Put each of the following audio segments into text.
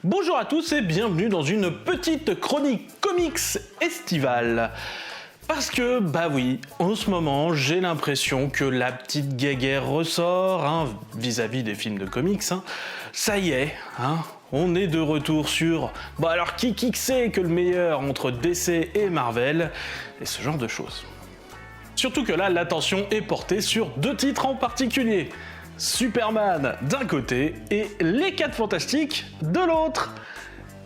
Bonjour à tous et bienvenue dans une petite chronique comics estivale. Parce que, bah oui, en ce moment, j'ai l'impression que la petite guéguerre ressort, vis-à-vis des films de comics. Ça y est, on est de retour sur « Bah alors qui c'est que le meilleur entre DC et Marvel ?» et ce genre de choses. Surtout que là, l'attention est portée sur deux titres en particulier. Superman d'un côté et les 4 Fantastiques de l'autre.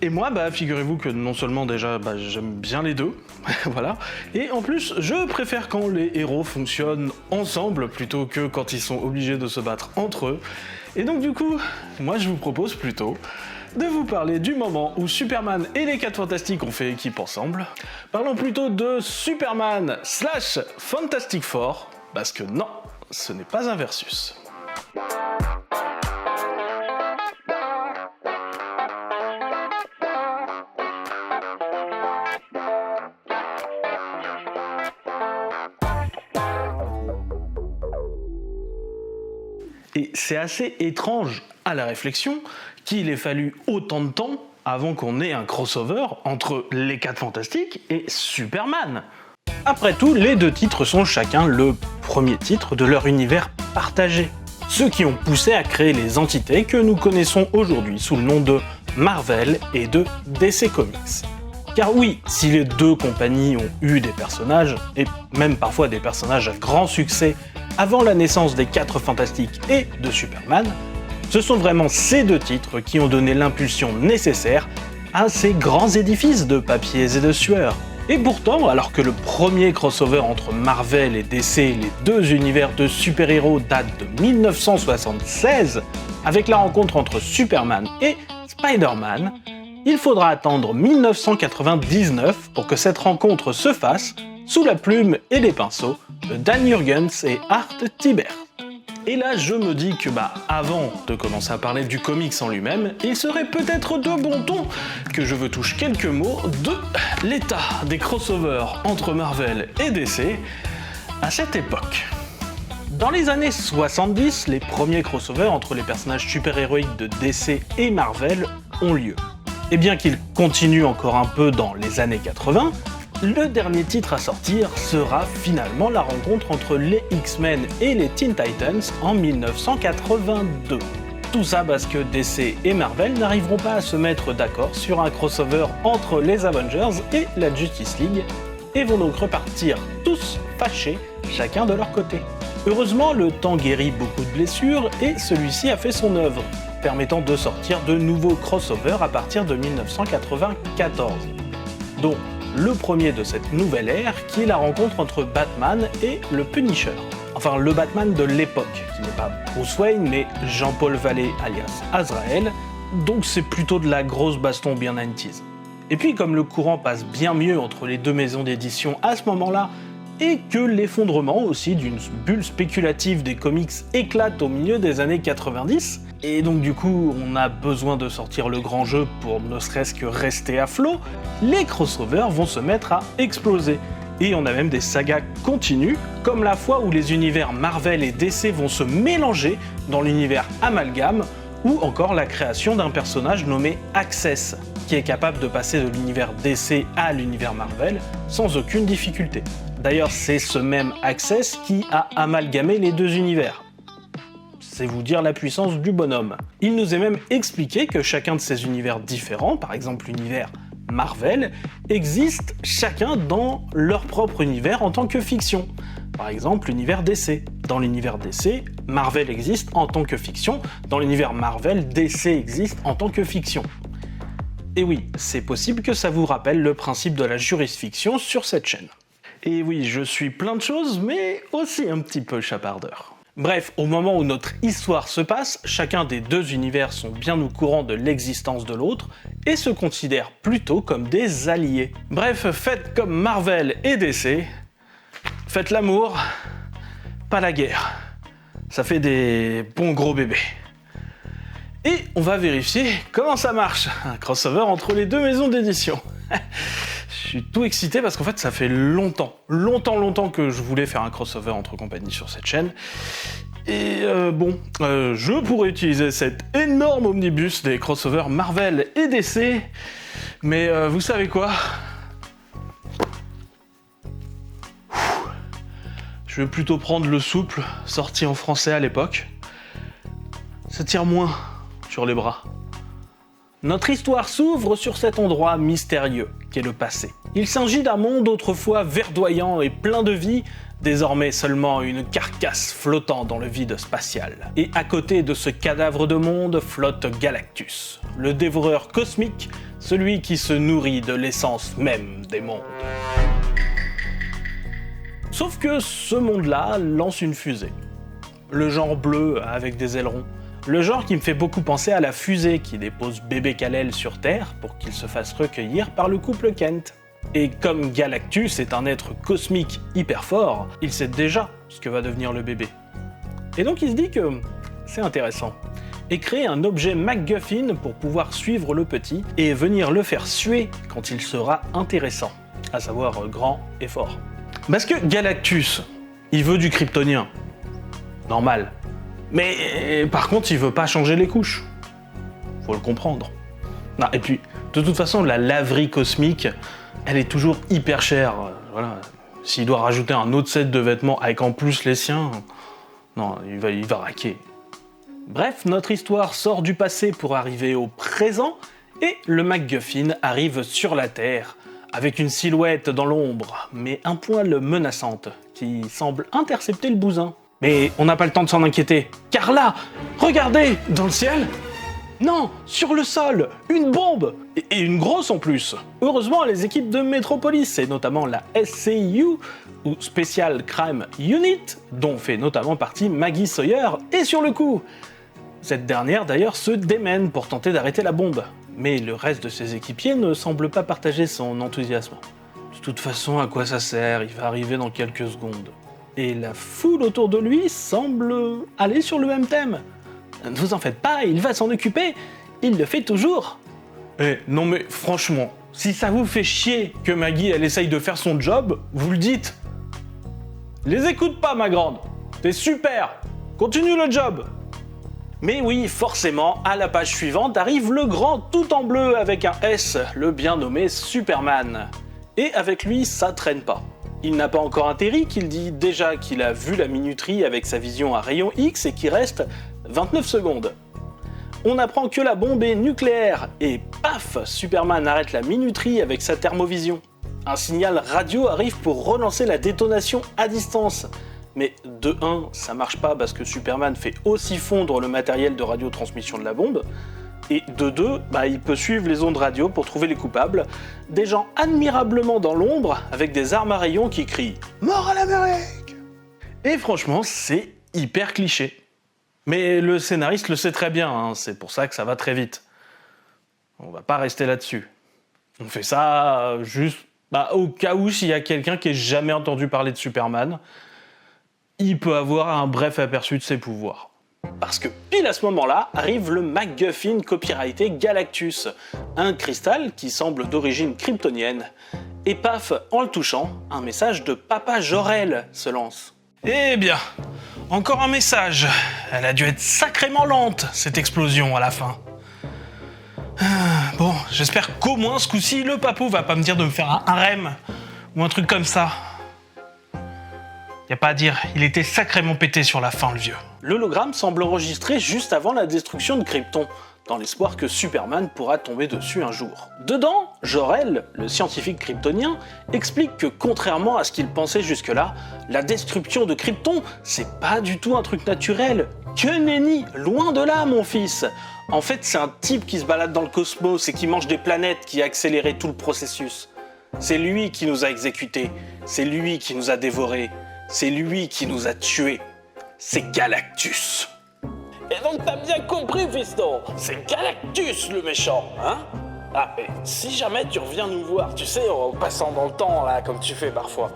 Et moi, figurez-vous que non seulement déjà, j'aime bien les deux, voilà, et en plus, je préfère quand les héros fonctionnent ensemble plutôt que quand ils sont obligés de se battre entre eux. Et donc du coup, moi je vous propose plutôt de vous parler du moment où Superman et les 4 Fantastiques ont fait équipe ensemble. Parlons plutôt de Superman / Fantastic Four, parce que non, ce n'est pas un versus. Et c'est assez étrange à la réflexion qu'il ait fallu autant de temps avant qu'on ait un crossover entre les 4 Fantastiques et Superman. Après tout, les deux titres sont chacun le premier titre de leur univers partagé. Ceux qui ont poussé à créer les entités que nous connaissons aujourd'hui sous le nom de Marvel et de DC Comics. Car oui, si les deux compagnies ont eu des personnages, et même parfois des personnages à grand succès avant la naissance des 4 Fantastiques et de Superman, ce sont vraiment ces deux titres qui ont donné l'impulsion nécessaire à ces grands édifices de papiers et de sueur. Et pourtant, alors que le premier crossover entre Marvel et DC, les deux univers de super-héros, date de 1976, avec la rencontre entre Superman et Spider-Man, il faudra attendre 1999 pour que cette rencontre se fasse sous la plume et les pinceaux de Dan Jurgens et Art Thibert. Et là, je me dis que avant de commencer à parler du comics en lui-même, il serait peut-être de bon ton que je vous touche quelques mots de l'état des crossovers entre Marvel et DC à cette époque. Dans les années 70, les premiers crossovers entre les personnages super-héroïques de DC et Marvel ont lieu. Et bien qu'ils continuent encore un peu dans les années 80, le dernier titre à sortir sera finalement la rencontre entre les X-Men et les Teen Titans en 1982. Tout ça parce que DC et Marvel n'arriveront pas à se mettre d'accord sur un crossover entre les Avengers et la Justice League, et vont donc repartir tous fâchés, chacun de leur côté. Heureusement, le temps guérit beaucoup de blessures et celui-ci a fait son œuvre, permettant de sortir de nouveaux crossovers à partir de 1994. Donc, le premier de cette nouvelle ère, qui est la rencontre entre Batman et le Punisher. Enfin, le Batman de l'époque, qui n'est pas Bruce Wayne, mais Jean-Paul Vallée alias Azrael, donc c'est plutôt de la grosse baston bien 90s. Et puis, comme le courant passe bien mieux entre les deux maisons d'édition à ce moment-là, et que l'effondrement aussi d'une bulle spéculative des comics éclate au milieu des années 90, et donc du coup on a besoin de sortir le grand jeu pour ne serait-ce que rester à flot, les crossovers vont se mettre à exploser. Et on a même des sagas continues, comme la fois où les univers Marvel et DC vont se mélanger dans l'univers Amalgame, ou encore la création d'un personnage nommé Access, qui est capable de passer de l'univers DC à l'univers Marvel sans aucune difficulté. D'ailleurs, c'est ce même Access qui a amalgamé les deux univers. C'est vous dire la puissance du bonhomme. Il nous est même expliqué que chacun de ces univers différents, par exemple l'univers Marvel, existe chacun dans leur propre univers en tant que fiction. Par exemple, l'univers DC. Dans l'univers DC, Marvel existe en tant que fiction. Dans l'univers Marvel, DC existe en tant que fiction. Et oui, c'est possible que ça vous rappelle le principe de la jurisfiction sur cette chaîne. Et oui, je suis plein de choses, mais aussi un petit peu chapardeur. Bref, au moment où notre histoire se passe, chacun des deux univers sont bien au courant de l'existence de l'autre et se considèrent plutôt comme des alliés. Bref, faites comme Marvel et DC, faites l'amour, pas la guerre. Ça fait des bons gros bébés. Et on va vérifier comment ça marche, un crossover entre les deux maisons d'édition. Je suis tout excité parce qu'en fait ça fait longtemps que je voulais faire un crossover entre compagnies sur cette chaîne. Et je pourrais utiliser cet énorme omnibus des crossovers Marvel et DC, mais vous savez quoi ? Je vais plutôt prendre le souple, sorti en français à l'époque. Ça tire moins sur les bras. Notre histoire s'ouvre sur cet endroit mystérieux qu'est le passé. Il s'agit d'un monde autrefois verdoyant et plein de vie, désormais seulement une carcasse flottant dans le vide spatial. Et à côté de ce cadavre de monde flotte Galactus, le dévoreur cosmique, celui qui se nourrit de l'essence même des mondes. Sauf que ce monde-là lance une fusée. Le genre bleu avec des ailerons. Le genre qui me fait beaucoup penser à la fusée qui dépose bébé Kal-El sur Terre pour qu'il se fasse recueillir par le couple Kent. Et comme Galactus est un être cosmique hyper fort, il sait déjà ce que va devenir le bébé. Et donc il se dit que c'est intéressant. Et créer un objet MacGuffin pour pouvoir suivre le petit et venir le faire suer quand il sera intéressant, à savoir grand et fort. Parce que Galactus, il veut du kryptonien. Normal. Mais par contre, il veut pas changer les couches. Faut le comprendre. Non, et puis, de toute façon, la laverie cosmique, elle est toujours hyper chère. Voilà. S'il doit rajouter un autre set de vêtements avec en plus les siens, non, il va raquer. Bref, notre histoire sort du passé pour arriver au présent, et le MacGuffin arrive sur la Terre, avec une silhouette dans l'ombre, mais un poil menaçante, qui semble intercepter le bousin. Mais on n'a pas le temps de s'en inquiéter, car là, regardez, dans le ciel, non, sur le sol, une bombe, et une grosse en plus. Heureusement, les équipes de Metropolis, et notamment la SCU, ou Special Crime Unit, dont fait notamment partie Maggie Sawyer, est sur le coup. Cette dernière d'ailleurs se démène pour tenter d'arrêter la bombe, mais le reste de ses équipiers ne semble pas partager son enthousiasme. De toute façon, à quoi ça sert ? Il va arriver dans quelques secondes. Et la foule autour de lui semble aller sur le même thème. Ne vous en faites pas, il va s'en occuper, il le fait toujours. Non mais franchement, si ça vous fait chier que Maggie elle essaye de faire son job, vous le dites. Les écoute pas ma grande, t'es super, continue le job. Mais oui, forcément, à la page suivante arrive le grand tout en bleu avec un S, le bien nommé Superman. Et avec lui, ça traîne pas. Il n'a pas encore atterri qu'il dit déjà qu'il a vu la minuterie avec sa vision à rayon X et qu'il reste 29 secondes. On apprend que la bombe est nucléaire et paf, Superman arrête la minuterie avec sa thermovision. Un signal radio arrive pour relancer la détonation à distance. Mais de 1, ça marche pas parce que Superman fait aussi fondre le matériel de radiotransmission de la bombe. Et de 2, il peut suivre les ondes radio pour trouver les coupables, des gens admirablement dans l'ombre avec des armes à rayons qui crient « Mort à l'Amérique !» Et franchement, c'est hyper cliché. Mais le scénariste le sait très bien, hein, c'est pour ça que ça va très vite. On va pas rester là-dessus. On fait ça juste au cas où s'il y a quelqu'un qui ait jamais entendu parler de Superman, il peut avoir un bref aperçu de ses pouvoirs. Parce que pile à ce moment-là, arrive le MacGuffin copyrighté Galactus, un cristal qui semble d'origine kryptonienne. Et paf, en le touchant, un message de Papa Jor-El se lance. Eh bien, encore un message. Elle a dû être sacrément lente, cette explosion à la fin. Bon, j'espère qu'au moins ce coup-ci, le papou va pas me dire de me faire un REM, ou un truc comme ça. Y a pas à dire, il était sacrément pété sur la fin, le vieux. L'hologramme semble enregistré juste avant la destruction de Krypton, dans l'espoir que Superman pourra tomber dessus un jour. Dedans, Jor-El, le scientifique kryptonien, explique que contrairement à ce qu'il pensait jusque-là, la destruction de Krypton, c'est pas du tout un truc naturel. Que nenni, loin de là, mon fils. En fait, c'est un type qui se balade dans le cosmos et qui mange des planètes qui a accéléré tout le processus. C'est lui qui nous a exécutés, c'est lui qui nous a dévorés, c'est lui qui nous a tués. C'est Galactus. Et donc t'as bien compris, fiston, c'est Galactus le méchant, hein? Ah, et si jamais tu reviens nous voir, tu sais, en passant dans le temps, là, comme tu fais parfois,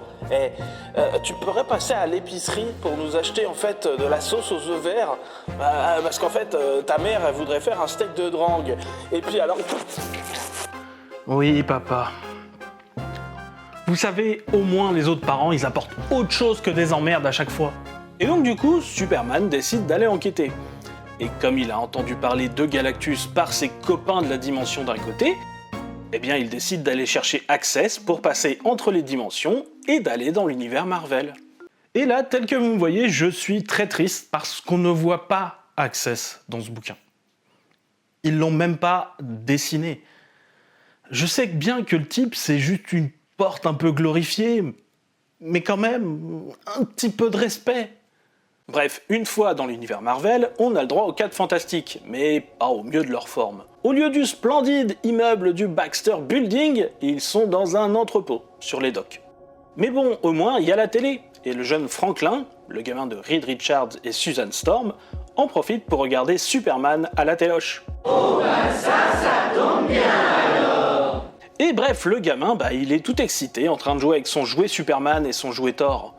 tu pourrais passer à l'épicerie pour nous acheter, en fait, de la sauce aux œufs verts, parce qu'en fait, ta mère, elle voudrait faire un steak de drangue, et puis alors... Oui, papa. Vous savez, au moins les autres parents, ils apportent autre chose que des emmerdes à chaque fois. Et donc du coup, Superman décide d'aller enquêter. Et comme il a entendu parler de Galactus par ses copains de la dimension d'un côté, eh bien il décide d'aller chercher Access pour passer entre les dimensions et d'aller dans l'univers Marvel. Et là, tel que vous me voyez, je suis très triste parce qu'on ne voit pas Access dans ce bouquin. Ils l'ont même pas dessiné. Je sais bien que le type, c'est juste une porte un peu glorifiée, mais quand même, un petit peu de respect. Bref, une fois dans l'univers Marvel, on a le droit aux 4 Fantastiques, mais pas au mieux de leur forme. Au lieu du splendide immeuble du Baxter Building, ils sont dans un entrepôt, sur les docks. Mais bon, au moins, il y a la télé, et le jeune Franklin, le gamin de Reed Richards et Susan Storm, en profite pour regarder Superman à la téloche. Oh bah ça tombe bien alors. Et bref, le gamin, il est tout excité, en train de jouer avec son jouet Superman et son jouet Thor.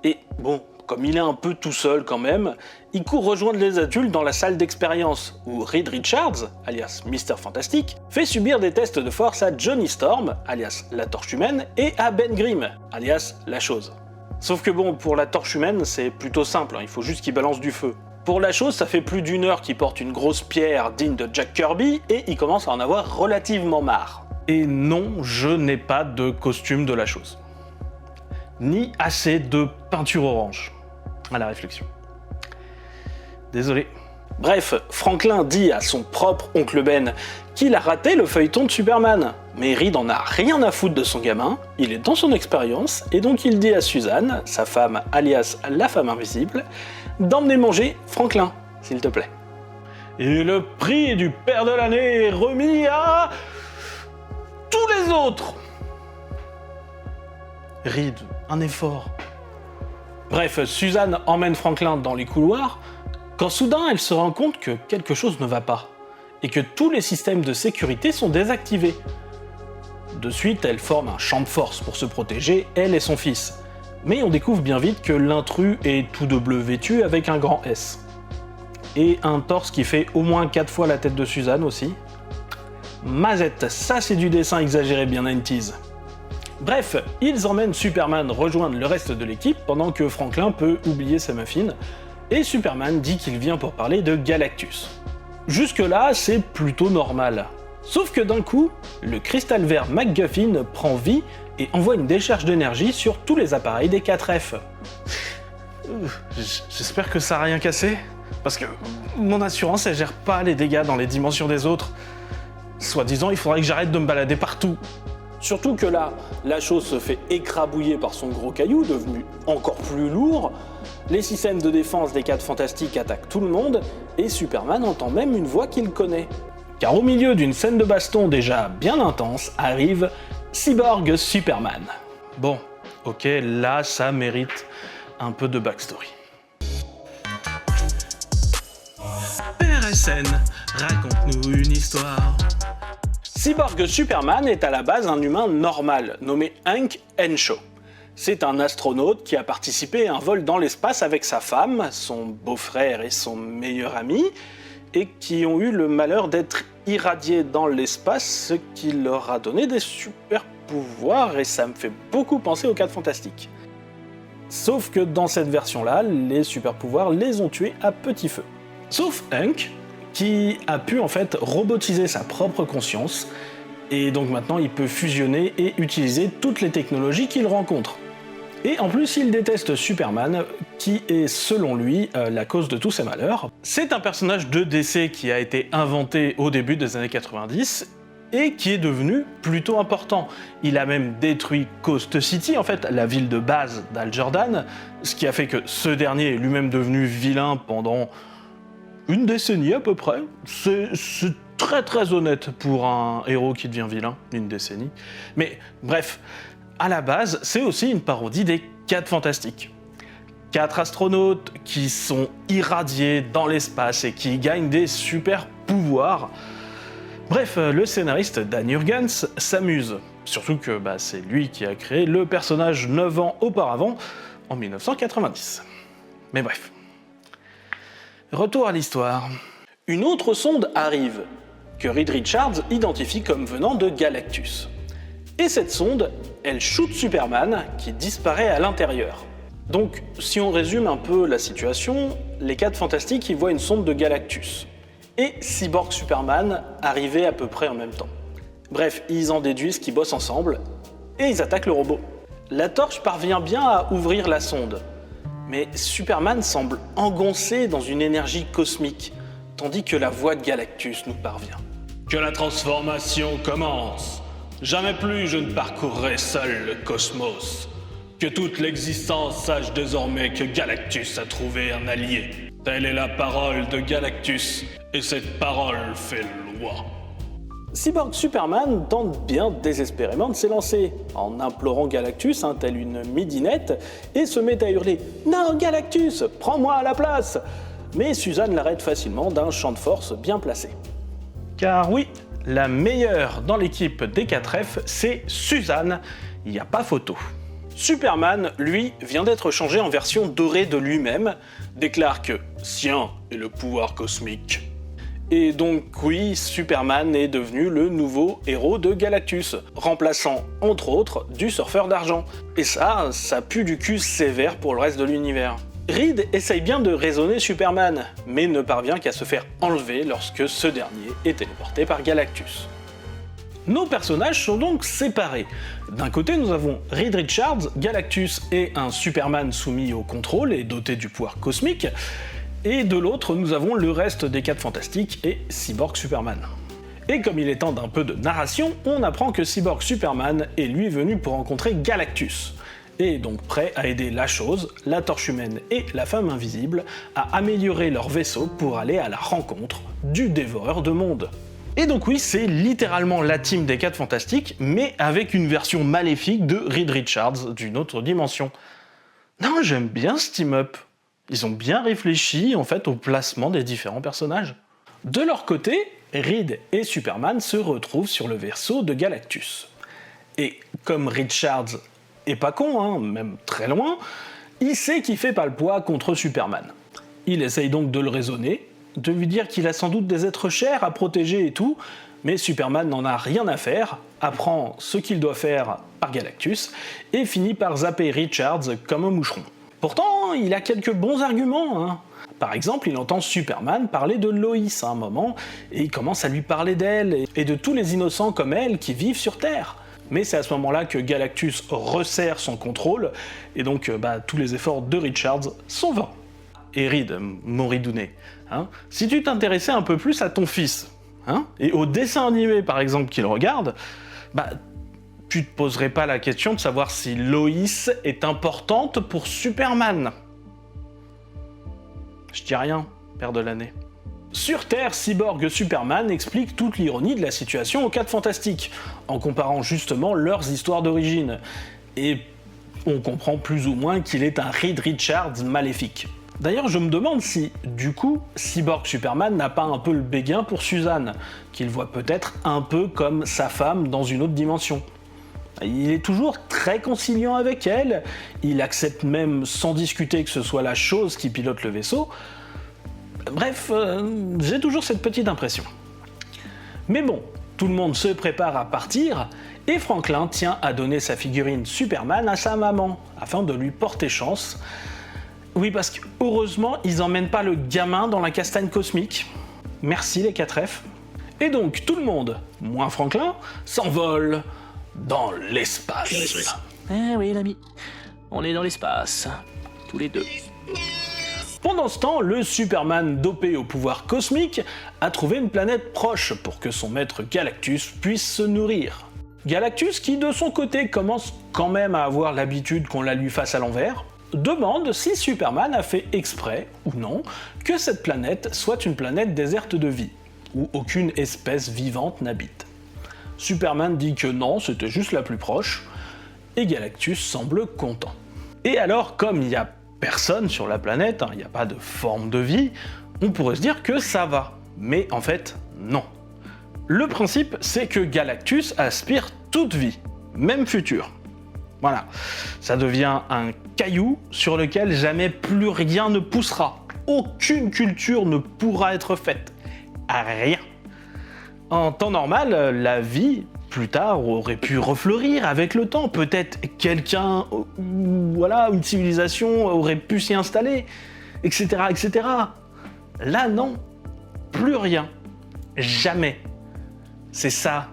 Et bon, comme il est un peu tout seul quand même, il court rejoindre les adultes dans la salle d'expérience, où Reed Richards, alias Mr. Fantastic, fait subir des tests de force à Johnny Storm, alias la Torche Humaine, et à Ben Grimm, alias la Chose. Sauf que bon, pour la Torche Humaine, c'est plutôt simple, il faut juste qu'il balance du feu. Pour la Chose, ça fait plus d'1 heure qu'il porte une grosse pierre digne de Jack Kirby, et il commence à en avoir relativement marre. Et non, je n'ai pas de costume de la Chose. Ni assez de peinture orange. À la réflexion. Désolé. Bref, Franklin dit à son propre oncle Ben qu'il a raté le feuilleton de Superman. Mais Reed en a rien à foutre de son gamin, il est dans son expérience, et donc il dit à Suzanne, sa femme alias la femme invisible, d'emmener manger Franklin, s'il te plaît. Et le prix du père de l'année est remis à tous les autres. Reed, un effort. Bref, Suzanne emmène Franklin dans les couloirs, quand soudain elle se rend compte que quelque chose ne va pas, et que tous les systèmes de sécurité sont désactivés. De suite, elle forme un champ de force pour se protéger, elle et son fils. Mais on découvre bien vite que l'intrus est tout de bleu vêtu avec un grand S. Et un torse qui fait au moins 4 fois la tête de Suzanne aussi. Mazette, ça c'est du dessin exagéré bien 90s. Bref, ils emmènent Superman rejoindre le reste de l'équipe pendant que Franklin peut oublier sa muffine, et Superman dit qu'il vient pour parler de Galactus. Jusque-là, c'est plutôt normal. Sauf que d'un coup, le cristal vert MacGuffin prend vie et envoie une décharge d'énergie sur tous les appareils des 4F. J'espère que ça a rien cassé, parce que mon assurance elle gère pas les dégâts dans les dimensions des autres. Soi-disant, il faudrait que j'arrête de me balader partout. Surtout que là, la Chose se fait écrabouiller par son gros caillou, devenu encore plus lourd, les systèmes de défense des 4 Fantastiques attaquent tout le monde, et Superman entend même une voix qu'il connaît. Car au milieu d'une scène de baston déjà bien intense, arrive Cyborg Superman. Bon, ok, là ça mérite un peu de backstory. PRSN, raconte-nous une histoire. Cyborg Superman est à la base un humain normal, nommé Hank Henshaw. C'est un astronaute qui a participé à un vol dans l'espace avec sa femme, son beau-frère et son meilleur ami, et qui ont eu le malheur d'être irradiés dans l'espace, ce qui leur a donné des super pouvoirs, et ça me fait beaucoup penser aux 4 Fantastiques. Sauf que dans cette version-là, les super pouvoirs les ont tués à petit feu. Sauf Hank, qui a pu en fait robotiser sa propre conscience, et donc maintenant il peut fusionner et utiliser toutes les technologies qu'il rencontre. Et en plus il déteste Superman, qui est selon lui la cause de tous ses malheurs. C'est un personnage de DC qui a été inventé au début des années 90, et qui est devenu plutôt important. Il a même détruit Coast City, en fait, la ville de base d'Hal Jordan, ce qui a fait que ce dernier est lui-même devenu vilain pendant une décennie à peu près. C'est très très honnête pour un héros qui devient vilain, une décennie. Mais bref, à la base, c'est aussi une parodie des 4 Fantastiques. 4 astronautes qui sont irradiés dans l'espace et qui gagnent des super pouvoirs. Bref, le scénariste Dan Jurgens s'amuse. Surtout que c'est lui qui a créé le personnage 9 ans auparavant, en 1990. Mais bref. Retour à l'histoire. Une autre sonde arrive, que Reed Richards identifie comme venant de Galactus. Et cette sonde, elle shoot Superman qui disparaît à l'intérieur. Donc, si on résume un peu la situation, les 4 Fantastiques y voient une sonde de Galactus. Et Cyborg Superman arrivaient à peu près en même temps. Bref, ils en déduisent qu'ils bossent ensemble et ils attaquent le robot. La torche parvient bien à ouvrir la sonde, mais Superman semble engoncé dans une énergie cosmique, tandis que la voix de Galactus nous parvient. Que la transformation commence. Jamais plus je ne parcourrai seul le cosmos. Que toute l'existence sache désormais que Galactus a trouvé un allié. Telle est la parole de Galactus, et cette parole fait loi. Cyborg Superman tente bien désespérément de s'élancer, en implorant Galactus, telle une midinette, et se met à hurler « Non, Galactus, prends-moi à la place !» Mais Suzanne l'arrête facilement d'un champ de force bien placé. Car oui, la meilleure dans l'équipe des 4F, c'est Suzanne, il n'y a pas photo. Superman, lui, vient d'être changé en version dorée de lui-même, déclare que « sien est le pouvoir cosmique ». Et donc oui, Superman est devenu le nouveau héros de Galactus, remplaçant entre autres du surfeur d'argent. Et ça pue du cul sévère pour le reste de l'univers. Reed essaye bien de raisonner Superman, mais ne parvient qu'à se faire enlever lorsque ce dernier est téléporté par Galactus. Nos personnages sont donc séparés. D'un côté, nous avons Reed Richards, Galactus et un Superman soumis au contrôle et doté du pouvoir cosmique, et de l'autre, nous avons le reste des 4 Fantastiques et Cyborg Superman. Et comme il est temps d'un peu de narration, on apprend que Cyborg Superman est lui venu pour rencontrer Galactus, et est donc prêt à aider la Chose, la Torche Humaine et la Femme Invisible à améliorer leur vaisseau pour aller à la rencontre du Dévoreur de Mondes. Et donc oui, c'est littéralement la team des 4 Fantastiques, mais avec une version maléfique de Reed Richards d'une autre dimension. Non, j'aime bien ce team-up. Ils ont bien réfléchi en fait au placement des différents personnages. De leur côté, Reed et Superman se retrouvent sur le vaisseau de Galactus. Et comme Richards est pas con, même très loin, il sait qu'il fait pas le poids contre Superman. Il essaye donc de le raisonner, de lui dire qu'il a sans doute des êtres chers à protéger et tout, mais Superman n'en a rien à faire, apprend ce qu'il doit faire par Galactus, et finit par zapper Richards comme un moucheron. Pourtant, il a quelques bons arguments. Par exemple, il entend Superman parler de Lois à un moment, et il commence à lui parler d'elle, et de tous les innocents comme elle qui vivent sur Terre. Mais c'est à ce moment-là que Galactus resserre son contrôle, et donc tous les efforts de Richards sont vains. Et Reed, mon ridounet, si tu t'intéressais un peu plus à ton fils, et au dessin animé par exemple qu'il regarde, tu te poserais pas la question de savoir si Lois est importante pour Superman. Je dis rien, père de l'année. Sur Terre, Cyborg Superman explique toute l'ironie de la situation aux 4 Fantastiques, en comparant justement leurs histoires d'origine. Et on comprend plus ou moins qu'il est un Reed Richards maléfique. D'ailleurs, je me demande si, du coup, Cyborg Superman n'a pas un peu le béguin pour Suzanne, qu'il voit peut-être un peu comme sa femme dans une autre dimension. Il est toujours très conciliant avec elle, il accepte même sans discuter que ce soit la Chose qui pilote le vaisseau. Bref, j'ai toujours cette petite impression. Mais bon, tout le monde se prépare à partir, et Franklin tient à donner sa figurine Superman à sa maman, afin de lui porter chance. Oui, parce que heureusement, ils emmènent pas le gamin dans la castagne cosmique. Merci les 4F. Et donc, tout le monde, moins Franklin, s'envole dans l'espace. Eh oui, l'ami, on est dans l'espace, tous les deux. Pendant ce temps, le Superman dopé au pouvoir cosmique a trouvé une planète proche pour que son maître Galactus puisse se nourrir. Galactus, qui de son côté commence quand même à avoir l'habitude qu'on la lui fasse à l'envers, demande si Superman a fait exprès, ou non, que cette planète soit une planète déserte de vie, où aucune espèce vivante n'habite. Superman dit que non, c'était juste la plus proche, et Galactus semble content. Et alors, comme il n'y a personne sur la planète, il n'y a pas de forme de vie, on pourrait se dire que ça va. Mais en fait, non. Le principe, c'est que Galactus aspire toute vie, même future. Voilà, ça devient un caillou sur lequel jamais plus rien ne poussera. Aucune culture ne pourra être faite. À rien. En temps normal, la vie, plus tard aurait pu refleurir avec le temps. Peut-être quelqu'un, une civilisation aurait pu s'y installer, etc., etc. Là, non. Plus rien. Jamais. C'est ça,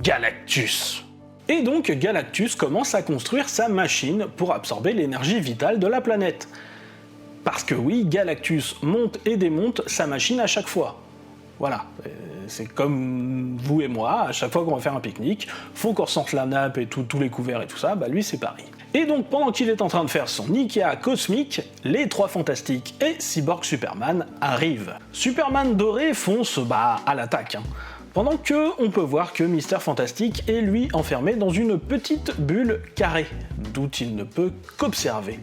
Galactus. Et donc Galactus commence à construire sa machine pour absorber l'énergie vitale de la planète. Parce que oui, Galactus monte et démonte sa machine à chaque fois. Voilà, c'est comme vous et moi, à chaque fois qu'on va faire un pique-nique, faut qu'on ressorte la nappe et tous les couverts et tout ça, lui c'est pareil. Et donc pendant qu'il est en train de faire son Ikea cosmique, les 3 Fantastiques et Cyborg Superman arrivent. Superman doré fonce à l'attaque. Pendant que on peut voir que Mister Fantastique est lui enfermé dans une petite bulle carrée, d'où il ne peut qu'observer,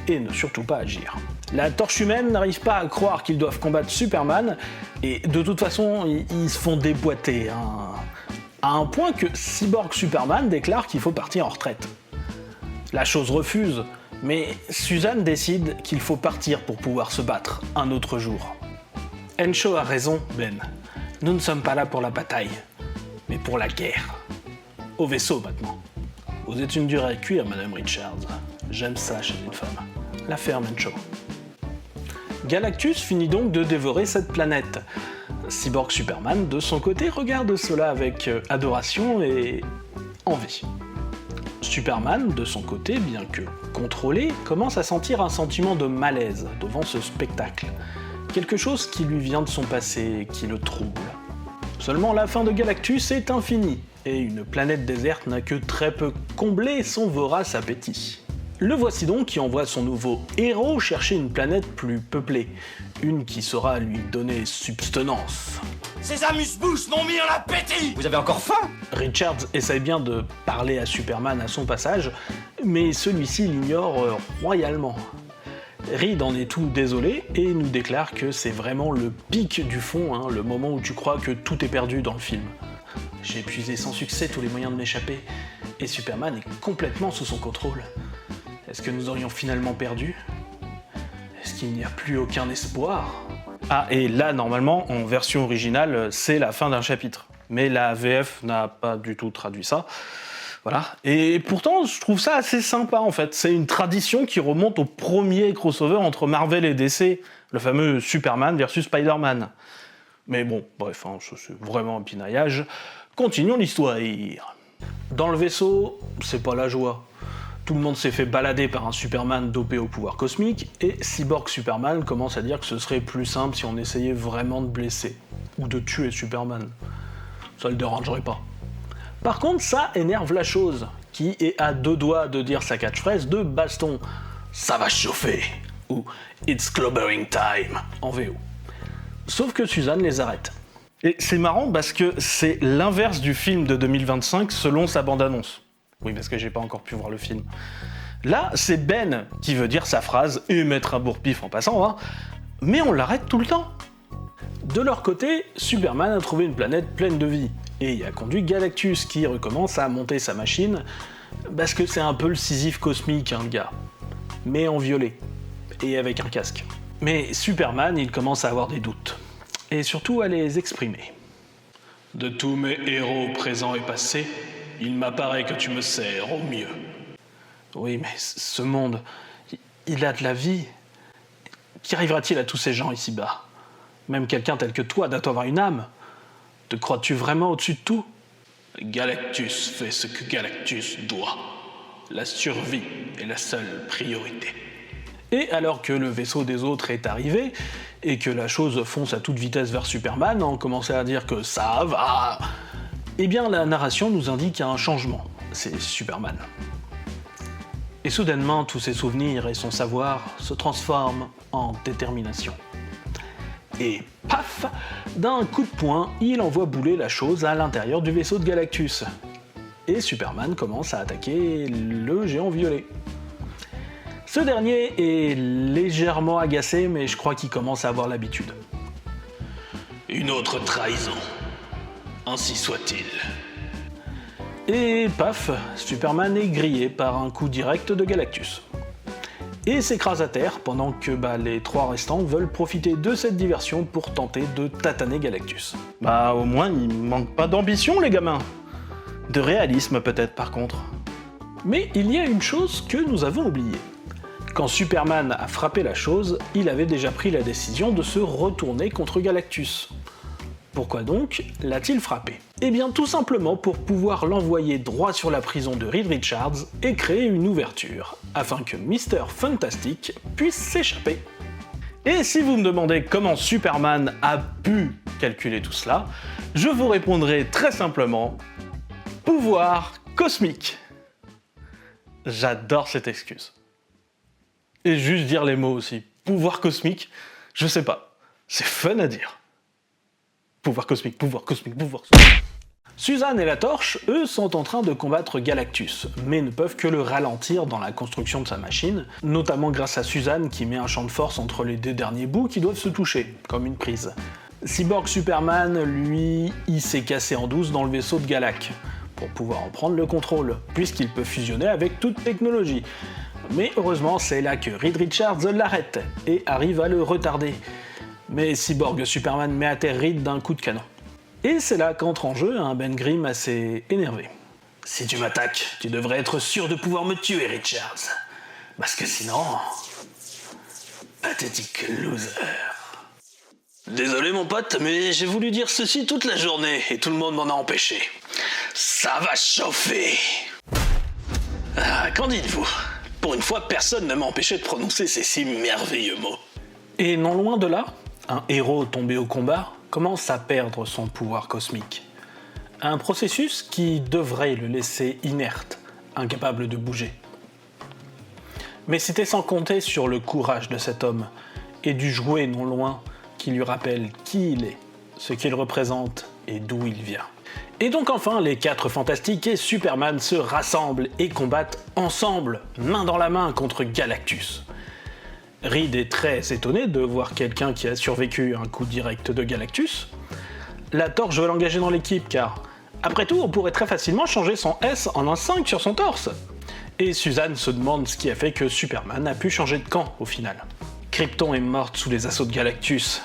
et ne surtout pas agir. La Torche Humaine n'arrive pas à croire qu'ils doivent combattre Superman, et de toute façon, ils se font déboîter, à un point que Cyborg Superman déclare qu'il faut partir en retraite. La chose refuse, mais Suzanne décide qu'il faut partir pour pouvoir se battre un autre jour. Henshaw a raison, Ben. Nous ne sommes pas là pour la bataille, mais pour la guerre. Au vaisseau maintenant. Vous êtes une dure à cuire, Madame Richards. J'aime ça chez une femme. La ferme, Henshaw. Galactus finit donc de dévorer cette planète. Cyborg Superman, de son côté, regarde cela avec adoration et envie. Superman, de son côté, bien que contrôlé, commence à sentir un sentiment de malaise devant ce spectacle. Quelque chose qui lui vient de son passé, qui le trouble. Seulement la fin de Galactus est infinie, et une planète déserte n'a que très peu comblé son vorace appétit. Le voici donc qui envoie son nouveau héros chercher une planète plus peuplée, une qui saura lui donner substance. Ces amuse-bouches m'ont mis en appétit. Vous avez encore faim? Richards essaye bien de parler à Superman à son passage, mais celui-ci l'ignore royalement. Reed en est tout désolé et nous déclare que c'est vraiment le pic du fond, le moment où tu crois que tout est perdu dans le film. J'ai épuisé sans succès tous les moyens de m'échapper, et Superman est complètement sous son contrôle. Est-ce que nous aurions finalement perdu? Est-ce qu'il n'y a plus aucun espoir? Ah, et là, normalement, en version originale, c'est la fin d'un chapitre. Mais la VF n'a pas du tout traduit ça. Voilà. Et pourtant, je trouve ça assez sympa, en fait. C'est une tradition qui remonte au premier crossover entre Marvel et DC, le fameux Superman versus Spider-Man. Mais bon, bref, c'est vraiment un pinaillage. Continuons l'histoire. Dans le vaisseau, c'est pas la joie. Tout le monde s'est fait balader par un Superman dopé au pouvoir cosmique, et Cyborg Superman commence à dire que ce serait plus simple si on essayait vraiment de blesser, ou de tuer Superman. Ça le dérangerait pas. Par contre, ça énerve la chose, qui est à 2 doigts de dire sa catchphrase de baston. Ça va chauffer, ou It's clobbering time, en VO. Sauf que Suzanne les arrête. Et c'est marrant parce que c'est l'inverse du film de 2025 selon sa bande-annonce. Oui, parce que j'ai pas encore pu voir le film. Là, c'est Ben qui veut dire sa phrase et mettre un bourre-pif en passant, mais on l'arrête tout le temps. De leur côté, Superman a trouvé une planète pleine de vie, et il a conduit Galactus qui recommence à monter sa machine, parce que c'est un peu le Sisyphe cosmique, le gars. Mais en violet, et avec un casque. Mais Superman, il commence à avoir des doutes, et surtout à les exprimer. De tous mes héros présents et passés, il m'apparaît que tu me sers au mieux. Oui, mais ce monde, il a de la vie. Qu'arrivera-t-il à tous ces gens ici-bas? Même quelqu'un tel que toi doit avoir une âme. Te crois-tu vraiment au-dessus de tout? Galactus fait ce que Galactus doit. La survie est la seule priorité. Et alors que le vaisseau des autres est arrivé, et que la chose fonce à toute vitesse vers Superman, on commençait à dire que ça va... Eh bien, la narration nous indique un changement. C'est Superman. Et soudainement, tous ses souvenirs et son savoir se transforment en détermination. Et paf, d'un coup de poing, il envoie bouler la chose à l'intérieur du vaisseau de Galactus. Et Superman commence à attaquer le géant violet. Ce dernier est légèrement agacé, mais je crois qu'il commence à avoir l'habitude. Une autre trahison. Ainsi soit-il. Et paf, Superman est grillé par un coup direct de Galactus. Et s'écrase à terre pendant que les 3 restants veulent profiter de cette diversion pour tenter de tataner Galactus. Au moins, il manque pas d'ambition, les gamins. De réalisme peut-être par contre. Mais il y a une chose que nous avons oubliée. Quand Superman a frappé la chose, il avait déjà pris la décision de se retourner contre Galactus. Pourquoi donc l'a-t-il frappé? Eh bien tout simplement pour pouvoir l'envoyer droit sur la prison de Reed Richards et créer une ouverture, afin que Mr. Fantastic puisse s'échapper. Et si vous me demandez comment Superman a pu calculer tout cela, je vous répondrai très simplement « pouvoir cosmique ». J'adore cette excuse. Et juste dire les mots aussi. Pouvoir cosmique, je sais pas, c'est fun à dire. Pouvoir cosmique, pouvoir cosmique, pouvoir cosmique. Suzanne et la Torche, eux, sont en train de combattre Galactus, mais ne peuvent que le ralentir dans la construction de sa machine, notamment grâce à Suzanne qui met un champ de force entre les deux derniers bouts qui doivent se toucher, comme une prise. Cyborg Superman, lui, il s'est cassé en douce dans le vaisseau de Galac, pour pouvoir en prendre le contrôle, puisqu'il peut fusionner avec toute technologie. Mais heureusement, c'est là que Reed Richards l'arrête, et arrive à le retarder. Mais Cyborg Superman met à terre Reed d'un coup de canon. Et c'est là qu'entre en jeu un Ben Grimm assez énervé. Si tu m'attaques, tu devrais être sûr de pouvoir me tuer, Richards. Parce que sinon... pathétique loser. Désolé mon pote, mais j'ai voulu dire ceci toute la journée et tout le monde m'en a empêché. Ça va chauffer. Ah, qu'en dites-vous? Pour une fois, personne ne m'a empêché de prononcer ces si merveilleux mots. Et non loin de là, un héros tombé au combat commence à perdre son pouvoir cosmique. Un processus qui devrait le laisser inerte, incapable de bouger. Mais c'était sans compter sur le courage de cet homme, et du jouet non loin qui lui rappelle qui il est, ce qu'il représente et d'où il vient. Et donc enfin, les 4 Fantastiques et Superman se rassemblent et combattent ensemble, main dans la main contre Galactus. Reed est très étonné de voir quelqu'un qui a survécu à un coup direct de Galactus. La Torche veut l'engager dans l'équipe car, après tout, on pourrait très facilement changer son S en un 5 sur son torse. Et Suzanne se demande ce qui a fait que Superman a pu changer de camp au final. Krypton est morte sous les assauts de Galactus,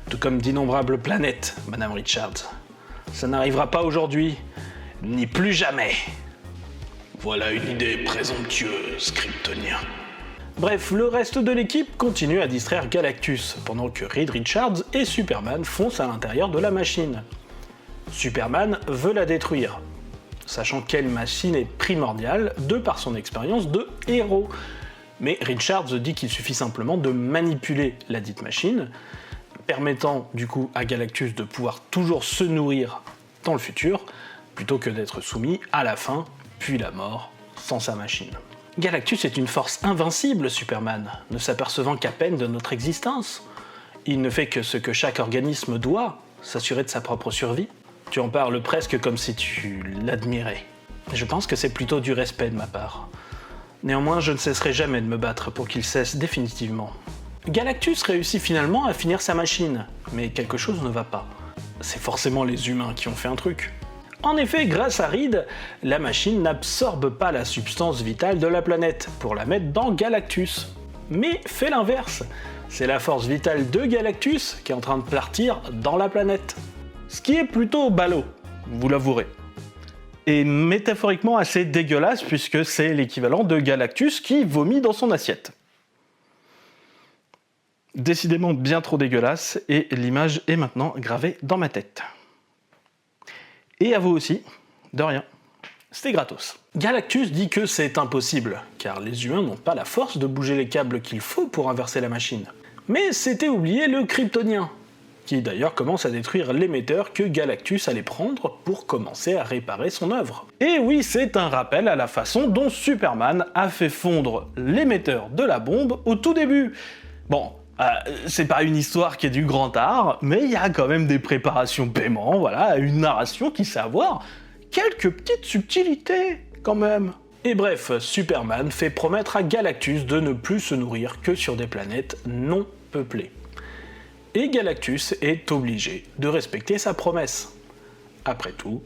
tout comme d'innombrables planètes, Madame Richards. Ça n'arrivera pas aujourd'hui, ni plus jamais. Voilà une idée présomptueuse, Kryptonien. Bref, le reste de l'équipe continue à distraire Galactus, pendant que Reed Richards et Superman foncent à l'intérieur de la machine. Superman veut la détruire, sachant quelle machine est primordiale de par son expérience de héros. Mais Richards dit qu'il suffit simplement de manipuler la dite machine, permettant du coup à Galactus de pouvoir toujours se nourrir dans le futur, plutôt que d'être soumis à la faim, puis la mort, sans sa machine. Galactus est une force invincible, Superman, ne s'apercevant qu'à peine de notre existence. Il ne fait que ce que chaque organisme doit, s'assurer de sa propre survie. Tu en parles presque comme si tu l'admirais. Je pense que c'est plutôt du respect de ma part. Néanmoins, je ne cesserai jamais de me battre pour qu'il cesse définitivement. Galactus réussit finalement à finir sa machine, mais quelque chose ne va pas. C'est forcément les humains qui ont fait un truc. En effet, grâce à Reed, la machine n'absorbe pas la substance vitale de la planète pour la mettre dans Galactus, mais fait l'inverse. C'est la force vitale de Galactus qui est en train de partir dans la planète. Ce qui est plutôt ballot, vous l'avouerez. Et métaphoriquement assez dégueulasse puisque c'est l'équivalent de Galactus qui vomit dans son assiette. Décidément bien trop dégueulasse et l'image est maintenant gravée dans ma tête. Et à vous aussi, de rien. C'était gratos. Galactus dit que c'est impossible, car les humains n'ont pas la force de bouger les câbles qu'il faut pour inverser la machine. Mais c'était oublié le Kryptonien, qui d'ailleurs commence à détruire l'émetteur que Galactus allait prendre pour commencer à réparer son œuvre. Et oui, c'est un rappel à la façon dont Superman a fait fondre l'émetteur de la bombe au tout début. Bon, c'est pas une histoire qui est du grand art, mais il y a quand même des préparations paiement, voilà, une narration qui sait avoir quelques petites subtilités, quand même. Et bref, Superman fait promettre à Galactus de ne plus se nourrir que sur des planètes non peuplées. Et Galactus est obligé de respecter sa promesse. Après tout,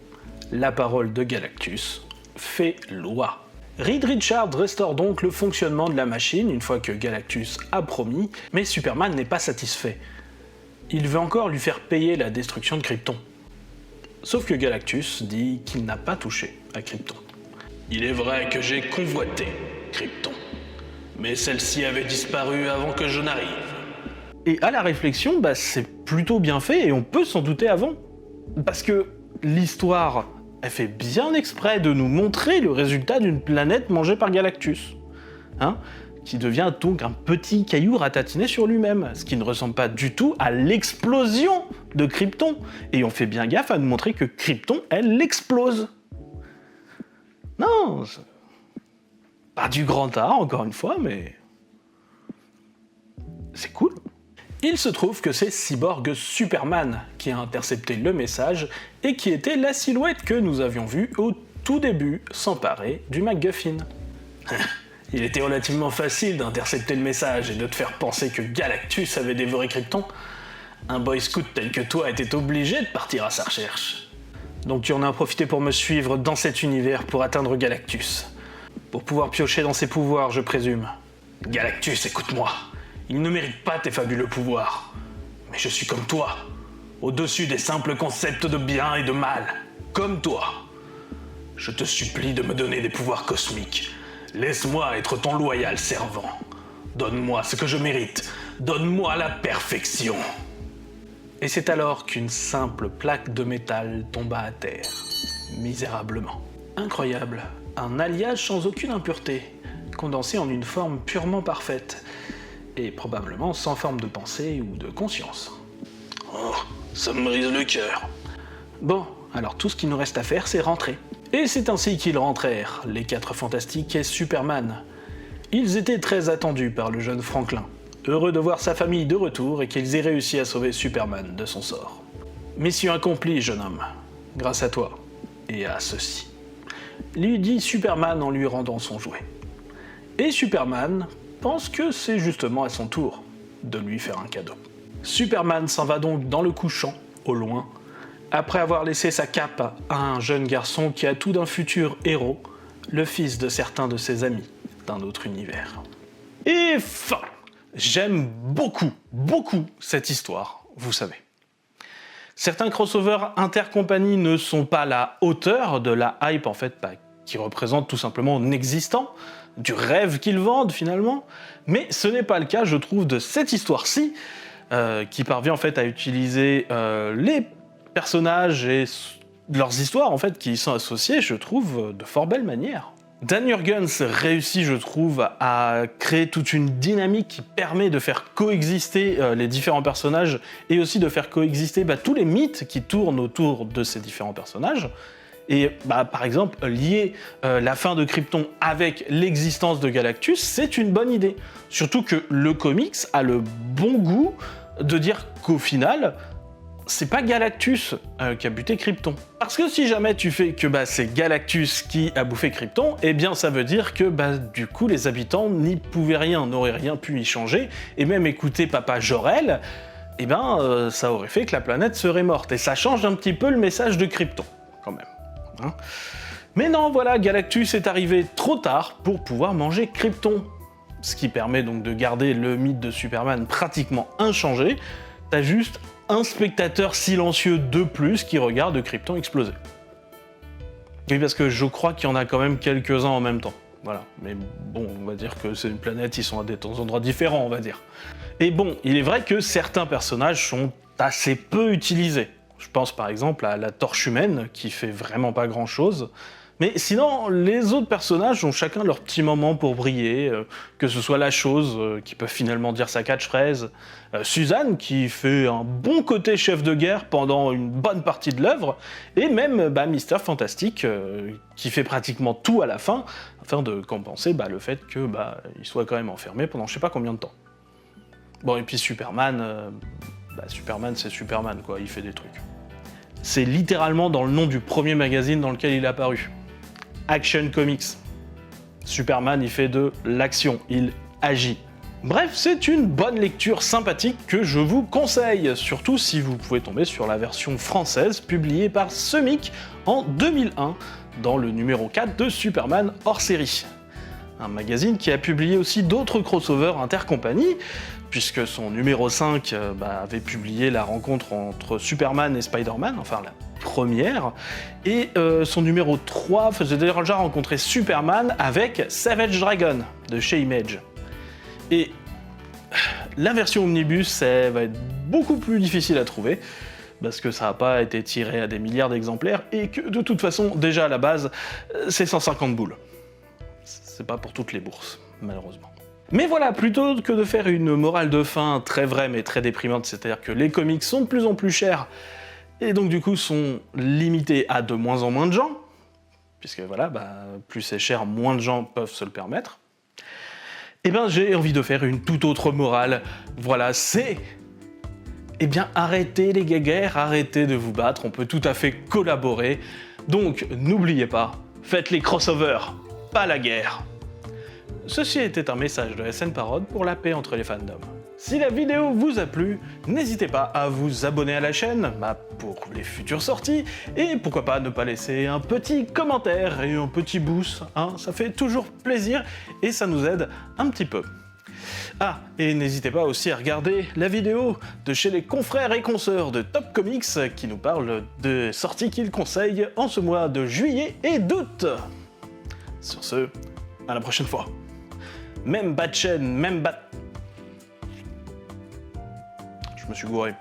la parole de Galactus fait loi. Reed Richards restaure donc le fonctionnement de la machine une fois que Galactus a promis, mais Superman n'est pas satisfait. Il veut encore lui faire payer la destruction de Krypton. Sauf que Galactus dit qu'il n'a pas touché à Krypton. Il est vrai que j'ai convoité Krypton, mais celle-ci avait disparu avant que je n'arrive. Et à la réflexion, c'est plutôt bien fait et on peut s'en douter avant. Parce que l'histoire, elle fait bien exprès de nous montrer le résultat d'une planète mangée par Galactus. Qui devient donc un petit caillou ratatiné sur lui-même, ce qui ne ressemble pas du tout à l'explosion de Krypton. Et on fait bien gaffe à nous montrer que Krypton, elle explose. Non, pas du grand art, encore une fois, mais c'est cool. Il se trouve que c'est Cyborg Superman qui a intercepté le message et qui était la silhouette que nous avions vue au tout début s'emparer du MacGuffin. Il était relativement facile d'intercepter le message et de te faire penser que Galactus avait dévoré Krypton. Un boy scout tel que toi était obligé de partir à sa recherche. Donc tu en as profité pour me suivre dans cet univers pour atteindre Galactus. Pour pouvoir piocher dans ses pouvoirs, je présume. Galactus, écoute-moi. Il ne mérite pas tes fabuleux pouvoirs. Mais je suis comme toi, au-dessus des simples concepts de bien et de mal. Comme toi. Je te supplie de me donner des pouvoirs cosmiques. Laisse-moi être ton loyal servant. Donne-moi ce que je mérite. Donne-moi la perfection. Et c'est alors qu'une simple plaque de métal tomba à terre, misérablement. Incroyable, un alliage sans aucune impureté, condensé en une forme purement parfaite, et probablement sans forme de pensée ou de conscience. Oh, ça me brise le cœur. Bon, alors tout ce qu'il nous reste à faire, c'est rentrer. Et c'est ainsi qu'ils rentrèrent, les 4 Fantastiques et Superman. Ils étaient très attendus par le jeune Franklin, heureux de voir sa famille de retour et qu'ils aient réussi à sauver Superman de son sort. Mission accomplie, jeune homme, grâce à toi et à ceci, lui dit Superman en lui rendant son jouet. Et Superman pense que c'est justement à son tour de lui faire un cadeau. Superman s'en va donc dans le couchant, au loin, après avoir laissé sa cape à un jeune garçon qui a tout d'un futur héros, le fils de certains de ses amis d'un autre univers. Et fin! J'aime beaucoup, beaucoup cette histoire, vous savez. Certains crossovers intercompagnies ne sont pas à la hauteur de la hype, en fait, qui représente tout simplement l'inexistant, du rêve qu'ils vendent finalement, mais ce n'est pas le cas, je trouve, de cette histoire-ci, qui parvient en fait à utiliser les personnages et leurs histoires en fait qui y sont associés, je trouve, de fort belle manière. Dan Jurgens réussit, je trouve, à créer toute une dynamique qui permet de faire coexister les différents personnages et aussi de faire coexister tous les mythes qui tournent autour de ces différents personnages. Et par exemple, lier la fin de Krypton avec l'existence de Galactus, c'est une bonne idée. Surtout que le comics a le bon goût de dire qu'au final, c'est pas Galactus qui a buté Krypton. Parce que si jamais tu fais que c'est Galactus qui a bouffé Krypton, eh bien ça veut dire que du coup les habitants n'y pouvaient rien, n'auraient rien pu y changer, et même écouter Papa Jor-El, ça aurait fait que la planète serait morte. Et ça change un petit peu le message de Krypton, quand même. Mais non, voilà, Galactus est arrivé trop tard pour pouvoir manger Krypton. Ce qui permet donc de garder le mythe de Superman pratiquement inchangé. T'as juste un spectateur silencieux de plus qui regarde Krypton exploser. Oui, parce que je crois qu'il y en a quand même quelques-uns en même temps. Voilà. Mais bon, on va dire que c'est une planète, ils sont à des endroits différents, on va dire. Et bon, il est vrai que certains personnages sont assez peu utilisés. Je pense par exemple à la Torche Humaine, qui fait vraiment pas grand-chose. Mais sinon, les autres personnages ont chacun leur petit moment pour briller, que ce soit la Chose, qui peut finalement dire sa catchphrase, Suzanne, qui fait un bon côté chef de guerre pendant une bonne partie de l'œuvre, et même Mister Fantastique, qui fait pratiquement tout à la fin, afin de compenser le fait que il soit quand même enfermé pendant je sais pas combien de temps. Bon, et puis Superman, Superman c'est Superman, quoi, il fait des trucs. C'est littéralement dans le nom du premier magazine dans lequel il est apparu. Action Comics. Superman, il fait de l'action, il agit. Bref, c'est une bonne lecture sympathique que je vous conseille, surtout si vous pouvez tomber sur la version française publiée par Semic en 2001, dans le numéro 4 de Superman hors série. Un magazine qui a publié aussi d'autres crossovers intercompagnies, puisque son numéro 5 avait publié la rencontre entre Superman et Spider-Man, enfin première, et son numéro 3 faisait déjà rencontrer Superman avec Savage Dragon de chez Image. Et la version omnibus, ça va être beaucoup plus difficile à trouver, parce que ça n'a pas été tiré à des milliards d'exemplaires, et que de toute façon, déjà à la base, c'est 150 boules. C'est pas pour toutes les bourses, malheureusement. Mais voilà, plutôt que de faire une morale de fin très vraie mais très déprimante, c'est-à-dire que les comics sont de plus en plus chers, et donc du coup sont limités à de moins en moins de gens, puisque voilà, plus c'est cher, moins de gens peuvent se le permettre, et ben j'ai envie de faire une toute autre morale. Voilà, c'est... Eh bien, arrêtez les guéguerres, arrêtez de vous battre, on peut tout à fait collaborer. Donc, n'oubliez pas, faites les crossovers, pas la guerre. Ceci était un message de SN Parod pour la paix entre les fandoms. Si la vidéo vous a plu, n'hésitez pas à vous abonner à la chaîne pour les futures sorties, et pourquoi pas ne pas laisser un petit commentaire et un petit boost, hein, ça fait toujours plaisir et ça nous aide un petit peu. Ah, et n'hésitez pas aussi à regarder la vidéo de chez les confrères et consoeurs de Top Comics qui nous parlent de sorties qu'ils conseillent en ce mois de juillet et d'août. Sur ce, à la prochaine fois. Même bas de chaîne, même bas... Je me suis gouré.